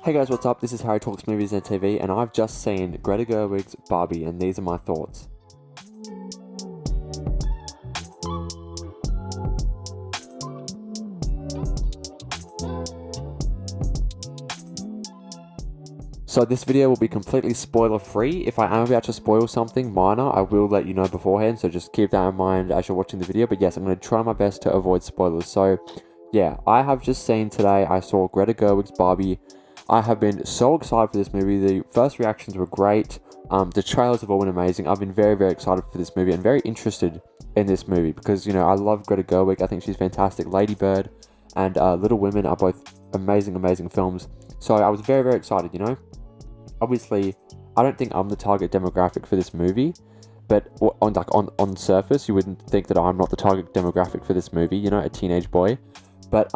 Hey guys, what's up? This is Harry Talks Movies and TV, and I've just seen Greta Gerwig's Barbie, and these are my thoughts. So this video will be completely spoiler free. If I am about to spoil something minor, I will let you know beforehand, so just keep that in mind as you're watching the video. But yes, I'm going to try my best to avoid spoilers. So yeah, I have just seen today, I saw Greta Gerwig's Barbie. I have been so excited for this movie. The first reactions were great. The trailers have all been amazing. I've been very, very excited for this movie and very interested in this movie because, you know, I love Greta Gerwig. I think she's fantastic. Lady Bird and Little Women are both amazing, amazing films. So I was very, very excited, you know. Obviously, I don't think I'm the target demographic for this movie, but on surface, you wouldn't think that I'm not the target demographic for this movie, you know, a teenage boy. But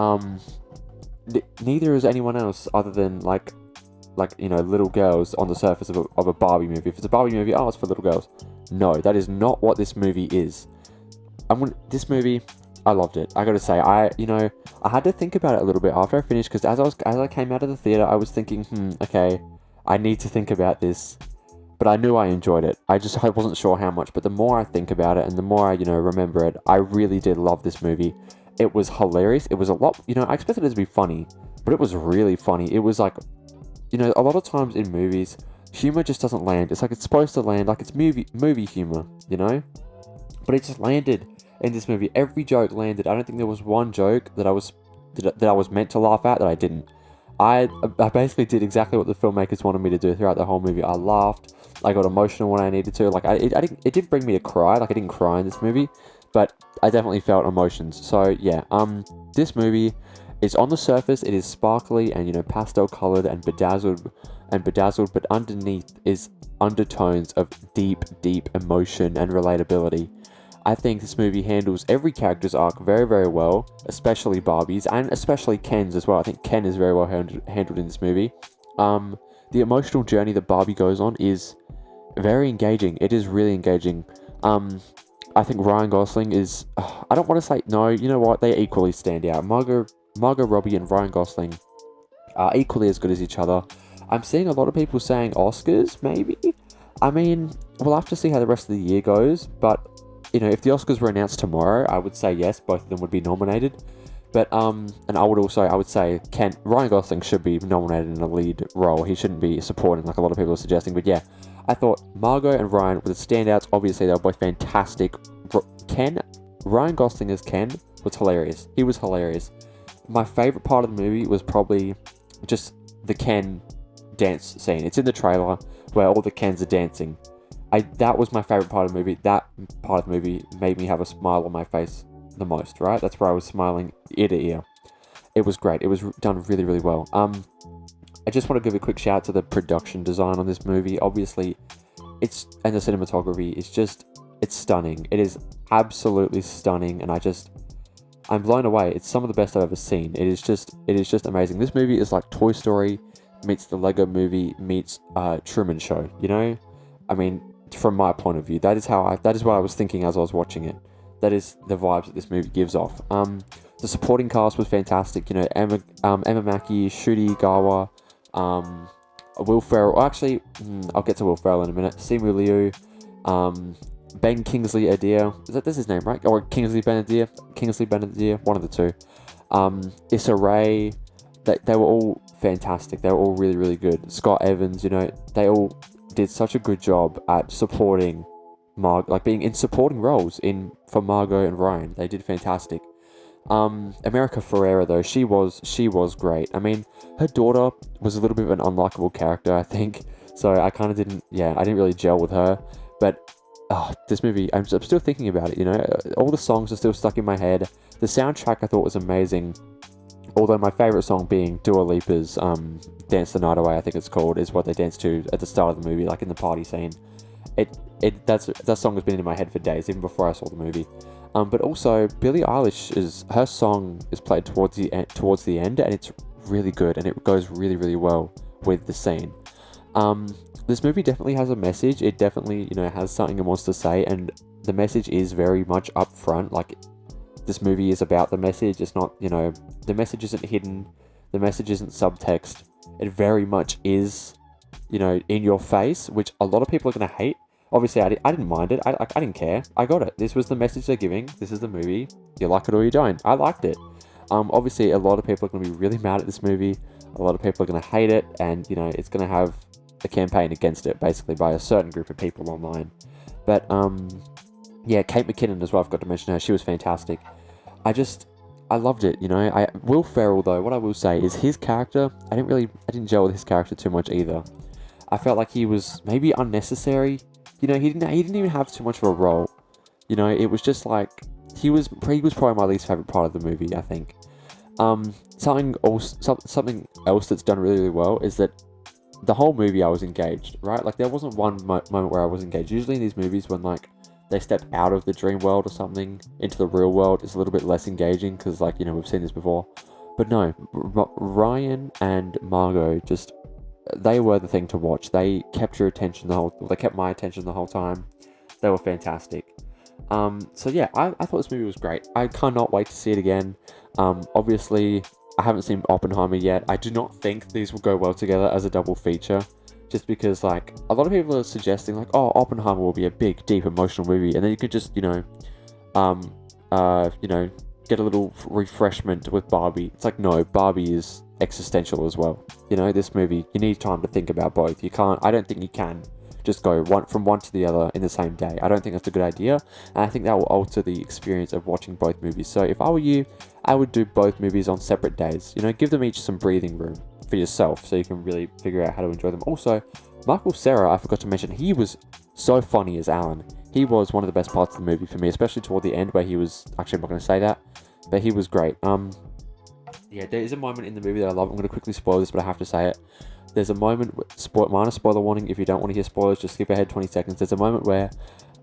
neither is anyone else other than like you know, little girls on the surface of a Barbie movie. If it's a Barbie movie, oh, it's for little girls. No, that is not what this movie is. This movie, I loved it. I gotta say, I had to think about it a little bit after I finished, because as I came out of the theater, I was thinking, okay, I need to think about this, but I knew I enjoyed it. I wasn't sure how much, but the more I think about it and the more I, remember it, I really did love this movie. It was hilarious. It was a lot, I expected it to be funny, but it was really funny. It was like, a lot of times in movies, humor just doesn't land. It's like it's supposed to land, like it's movie humor, but it just landed in this movie. Every joke landed. I don't think there was one joke that I was meant to laugh at that I didn't. I basically did exactly what the filmmakers wanted me to do throughout the whole movie. I laughed. I got emotional when I needed to. Like it didn't bring me to cry. Like I didn't cry in this movie, but I definitely felt emotions. So yeah, this movie is, on the surface, it is sparkly and pastel colored and bedazzled, but underneath is undertones of deep emotion and relatability. I think this movie handles every character's arc very, very well, especially Barbie's, and especially Ken's as well. I think Ken is very well handled in this movie. The emotional journey that Barbie goes on is very engaging. It is really engaging. I think Ryan Gosling is... I don't want to say... No, you know what? They equally stand out. Margot Robbie and Ryan Gosling are equally as good as each other. I'm seeing a lot of people saying Oscars, maybe? I mean, we'll have to see how the rest of the year goes, but... if the Oscars were announced tomorrow, I would say yes, both of them would be nominated. But, and I would say Ryan Gosling should be nominated in a lead role. He shouldn't be supporting like a lot of people are suggesting. But yeah, I thought Margot and Ryan were the standouts. Obviously, they were both fantastic. Ryan Gosling as Ken was hilarious. He was hilarious. My favorite part of the movie was probably just the Ken dance scene. It's in the trailer where all the Kens are dancing. That was my favorite part of the movie. That part of the movie made me have a smile on my face the most, right? That's where I was smiling ear to ear. It was great. It was done really, really well. I just want to give a quick shout out to the production design on this movie. Obviously, and the cinematography is it's stunning. It is absolutely stunning, and I'm blown away. It's some of the best I've ever seen. It is just amazing. This movie is like Toy Story meets the Lego Movie meets Truman Show, I mean, from my point of view, that is what I was thinking as I was watching it. That is the vibes that this movie gives off. The supporting cast was fantastic. Emma Mackey, Ncuti Gatwa, Will Ferrell. Actually, I'll get to Will Ferrell in a minute. Simu Liu, Ben Kingsley Adir. That's his name, right? Or Kingsley Benadier, one of the two. Issa Rae. They were all fantastic. They were all really, really good. Scott Evans, they all did such a good job at supporting being in supporting roles for Margot and Ryan. They did fantastic. America Ferrera, though, she was great. I mean, her daughter was a little bit of an unlikable character, I think. So I kind of didn't really gel with her. But this movie, I'm still thinking about it. All the songs are still stuck in my head. The soundtrack I thought was amazing. Although my favourite song being Dua Lipa's Dance the Night Away, I think it's called, is what they dance to at the start of the movie, like in the party scene. That song has been in my head for days, even before I saw the movie. But also, Billie Eilish, her song is played towards the end, and it's really good, and it goes really, really well with the scene. This movie definitely has a message. It definitely, has something it wants to say, and the message is very much upfront. Like, this movie is about the message. It's not, the message isn't hidden. The message isn't subtext. it very much is, you know, in your face, which a lot of people are going to hate. Obviously, I didn't mind it. I didn't care. I got it. This was the message they're giving. This is the movie. You like it or you don't. I liked it. Obviously, a lot of people are going to be really mad at this movie. A lot of people are going to hate it, and, you know, it's going to have a campaign against it, basically, by a certain group of people online. But, yeah, Kate McKinnon as well, I forgot to mention her. She was fantastic. I loved it, you know. Will Ferrell, though, what I will say is his character, I didn't gel with his character too much either. I felt like he was maybe unnecessary. You know, he didn't even have too much of a role. You know, it was just like, he was probably my least favorite part of the movie, I think. Something else that's done really, really well is that the whole movie I was engaged, right? Like, there wasn't one moment where I was engaged. Usually in these movies, when, like, they step out of the dream world or something into the real world, it's a little bit less engaging because, like, you know, we've seen this before. But no, Ryan and Margot, just, they were the thing to watch. They kept your attention they kept my attention the whole time. They were fantastic. So yeah, I thought this movie was great. I cannot wait to see it again. Obviously, I haven't seen Oppenheimer yet. I do not think these will go well together as a double feature. Just because, like, a lot of people are suggesting, like, oh, Oppenheimer will be a big, deep, emotional movie, and then you could just, you know, get a little refreshment with Barbie. It's like, no, Barbie is existential as well. You know, this movie, you need time to think about both. I don't think you can just go from one to the other in the same day. I don't think that's a good idea, and I think that will alter the experience of watching both movies. So if I were you, I would do both movies on separate days. You know, give them each some breathing room for yourself so you can really figure out how to enjoy them. Also, Michael Cera, I forgot to mention, he was so funny as Alan. He was one of the best parts of the movie for me, especially toward the end where he was, actually I'm not going to say that, but he was great. Yeah, there is a moment in the movie that I love. I'm going to quickly spoil this, but I have to say it. There's a moment, minor spoiler warning, if you don't want to hear spoilers, just skip ahead 20 seconds. There's a moment where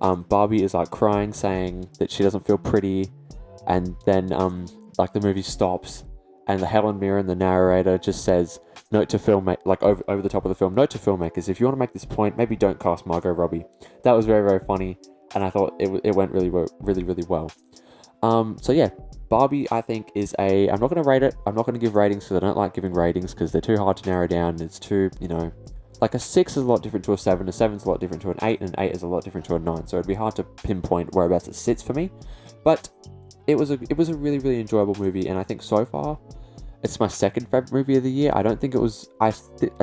Barbie is like crying, saying that she doesn't feel pretty, and then like the movie stops, and the Helen Mirren, the narrator, just says, note to filmmakers, like over the top of the film, note to filmmakers, if you want to make this point, maybe don't cast Margot Robbie. That was very, very funny, and I thought it went really, really well. So yeah, Barbie, I think, is I'm not going to rate it. I'm not going to give ratings because I don't like giving ratings because they're too hard to narrow down. It's too, you know, like a 6 is a lot different to a 7, a 7 is a lot different to an 8, and an 8 is a lot different to a 9. So it'd be hard to pinpoint whereabouts it sits for me. But it was a really, really enjoyable movie, and I think so far, it's my second favorite movie of the year. I don't think it was, I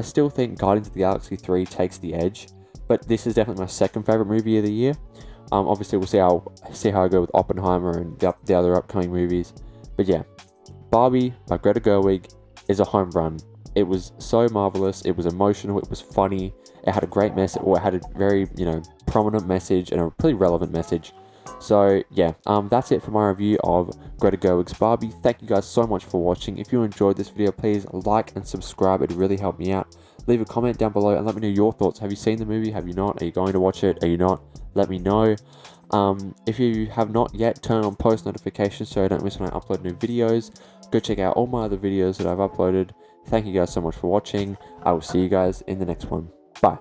still think Guardians of the Galaxy 3 takes the edge, but this is definitely my second favorite movie of the year. Obviously, we'll see how I go with Oppenheimer and the other upcoming movies. But yeah, Barbie by Greta Gerwig is a home run. It was so marvelous. It was emotional. It was funny. It had a great message, or it had a very, you know, prominent message and a pretty relevant message. So yeah, that's it for my review of Greta Gerwig's Barbie. Thank you guys so much for watching. If you enjoyed this video, please like and subscribe. It really helped me out. Leave a comment down below and let me know your thoughts. Have you seen the movie? Have you not? Are you going to watch it? Are you not? Let me know. If you have not yet, turn on post notifications so I don't miss when I upload new videos. Go check out all my other videos that I've uploaded. Thank you guys so much for watching. I will see you guys in the next one. Bye.